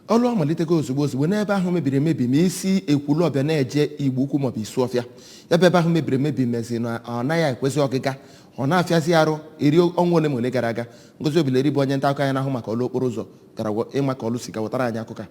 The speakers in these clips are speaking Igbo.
ọlụ amalitego ozugbo n'ebe ahụ mebiri emebi ma isi Ekwulobia na-eje Igboukwu maọbụ Isuọfịa ebe ahụ mebiri emebi mezi na ọ naghị ekwezi ọgịga ọ na-afịazi arụ eri ọnwa ole ma ole gara aga. Ngozi Obileri bụ onye nta akụkọ anyị na-ahụ maka ọlụ okporo ụzọ gara ịma ka ọlụ si wetara anyị akụkọ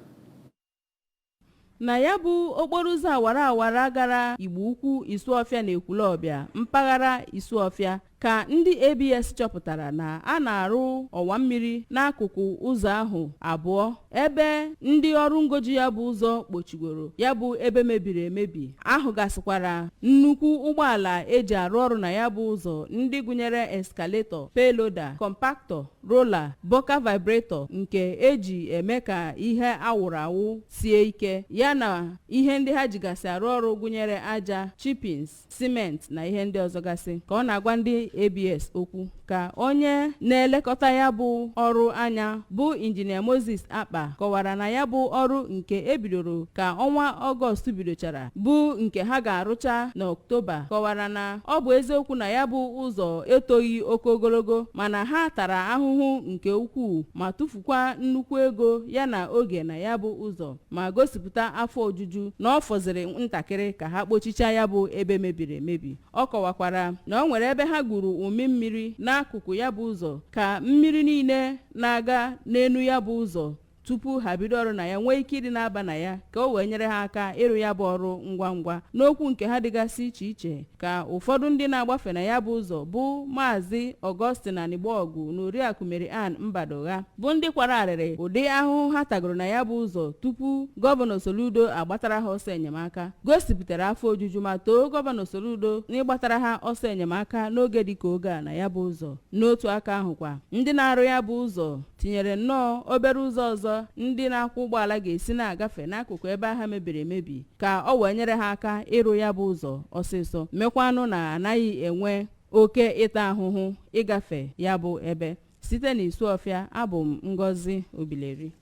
na ya bụ okporo ụzọ awara gara Igboukwu, Isuọfịa na Ekwulobia mpaghara Isuọfịa ka ndị ABS chọpụtara na a na-arụ ọwa mmiri n'akụkụ ụzọ ahụ abụọ ebe ndị ọrụ ngoji ya bụ ụzọ kpochigoro ya bụ ebe mebiri emebi. Ahụgasịkwara nnukwu ụgbọala eji arụ ọrụ na ya bụ ụzọ ndị gụnyere eskaletor, payloader, compactor, roller, boka vibrator nke eji eme ka ihe awụrụ awụ sie ike ya na ihe ndị ha jigasị arụ ọrụ gụnyere aja, chippings, cement na ihe ndị ọzọ gasị. Ka ọ na-agwa ndị ABS okwu ka onye na-elekọta ya bụ ọrụ anya bụ injinia Moses Akpa kọwara na ya bụ ọrụ nke ebidoro ka ọnwa Ọgọst bidochara bụ nke ha ga-arụcha n'Ọktoba. Kọwara na ọ bụ eziokwu na ya bụ ụzọ etoghị oke ogologo mana ha tara ahụhụ nke ukwuu ma tụfukwa nnukwu ego ya na oge na ya bụ ụzọ ma gosipụta afọ ojuju na ọ fọziri ntakịrị ka ha kpochicha ya bụ ebe mebiri emebi. Ọ kọwakwara na ọ nwere ebe ha gwuru ụmị mmiri n'akụkụ ya bụ ụzọ ka mmiri niile na-aga n'elu ya bụ ụzọ tupu ha bido ọrụ na ya nwee ike ịdị na-aba na ya ka o wee nyere ha aka ịrụ ya bụ ọrụ ngwa ngwa. N'okwu nke ha dịgasị iche iche ka ụfọdụ ndị na-agbafe na ya bụ ụzọ bụ Maazị Augustine Igboukwu na Oriakụ Mary Ann Mbadogha bụ ndị kwara arịrị ụdị ahụhụ ha tagoro na ya bụ ụzọ tupu Gọvanọ Soludo agbatara ha ọsọ enyemaka, gosipụtara afọ ojuju ma too Gọvanọ Soludo n'ịgbatara ha ọsọ enyemaka n'oge dịka oge a na ya bụ ụzọ. N'otu aka ahụkwa ndị na-arụ ya bụ ụzọ tinyere nnọọ obere ụzọ ọzọ ndị na-akwụ ụgbọala ga-esi na-agafe n'akụkụ ebe ahụ mebiri emebi ka ọ wee nyere ha aka ịrụ ya bụ ụzọ ọsịsọ, mekwanụ na anaghị enwe oke ịta ahụhụ ịgafe ya bụ ebe. Site n'Isuọfịa, abụ m Ngozi Obileri.